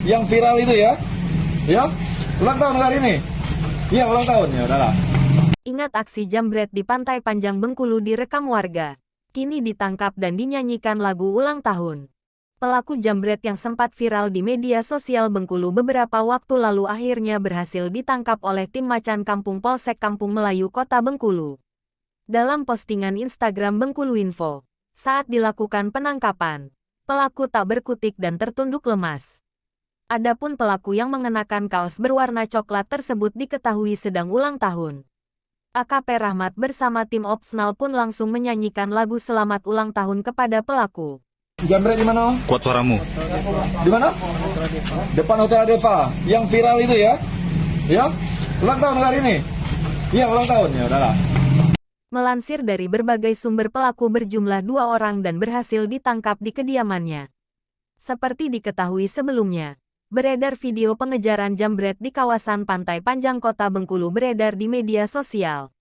yang viral itu ya. Ya, ulang tahun hari ini. Iya, ulang tahun ya, udahlah. Ingat aksi jambret di Pantai Panjang Bengkulu direkam warga. Kini ditangkap dan dinyanyikan lagu ulang tahun. Pelaku jambret yang sempat viral di media sosial Bengkulu beberapa waktu lalu akhirnya berhasil ditangkap oleh tim Macan Kampung Polsek Kampung Melayu Kota Bengkulu. Dalam postingan Instagram Bengkulu Info, saat dilakukan penangkapan, pelaku tak berkutik dan tertunduk lemas. Adapun pelaku yang mengenakan kaos berwarna coklat tersebut diketahui sedang ulang tahun. AKP Rahmat bersama tim Opsnal pun langsung menyanyikan lagu selamat ulang tahun kepada pelaku. Jambret di mana? Kuat suaramu. Di mana? Depan Hotel Adeva. Yang viral itu ya. Ya, ulang tahun hari ini. Iya, ulang tahun ya, udahlah. Melansir dari berbagai sumber, pelaku berjumlah 2 orang dan berhasil ditangkap di kediamannya. Seperti diketahui sebelumnya, beredar video pengejaran jambret di kawasan Pantai Panjang Kota Bengkulu beredar di media sosial.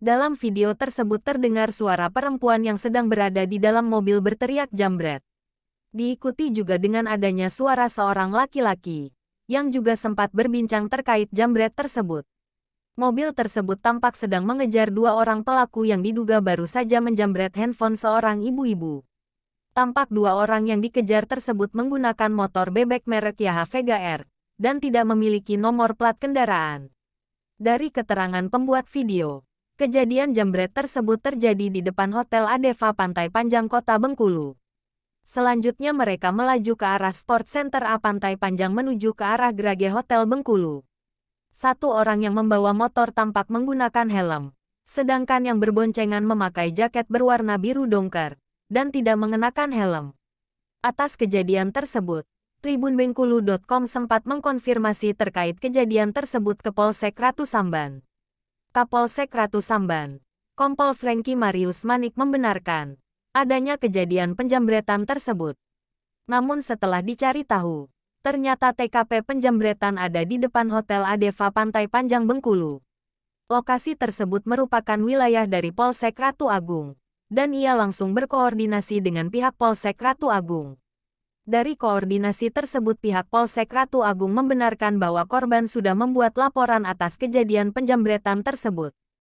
Dalam video tersebut terdengar suara perempuan yang sedang berada di dalam mobil berteriak jambret. Diikuti juga dengan adanya suara seorang laki-laki, yang juga sempat berbincang terkait jambret tersebut. Mobil tersebut tampak sedang mengejar 2 orang pelaku yang diduga baru saja menjambret handphone seorang ibu-ibu. Tampak 2 orang yang dikejar tersebut menggunakan motor bebek merek Yamaha Vega R, dan tidak memiliki nomor plat kendaraan. Dari keterangan pembuat video, kejadian jambret tersebut terjadi di depan Hotel Adeva Pantai Panjang Kota Bengkulu. Selanjutnya mereka melaju ke arah Sport Center A Pantai Panjang menuju ke arah Grage Hotel Bengkulu. 1 orang yang membawa motor tampak menggunakan helm, sedangkan yang berboncengan memakai jaket berwarna biru dongker dan tidak mengenakan helm. Atas kejadian tersebut, tribunbengkulu.com sempat mengkonfirmasi terkait kejadian tersebut ke Polsek Ratu Samban. Kapolsek Ratu Samban, Kompol Franky Marius Manik membenarkan adanya kejadian penjambretan tersebut. Namun setelah dicari tahu, ternyata TKP penjambretan ada di depan Hotel Adeva Pantai Panjang Bengkulu. Lokasi tersebut merupakan wilayah dari Polsek Ratu Agung, dan ia langsung berkoordinasi dengan pihak Polsek Ratu Agung. Dari koordinasi tersebut pihak Polsek Ratu Agung membenarkan bahwa korban sudah membuat laporan atas kejadian penjambretan tersebut.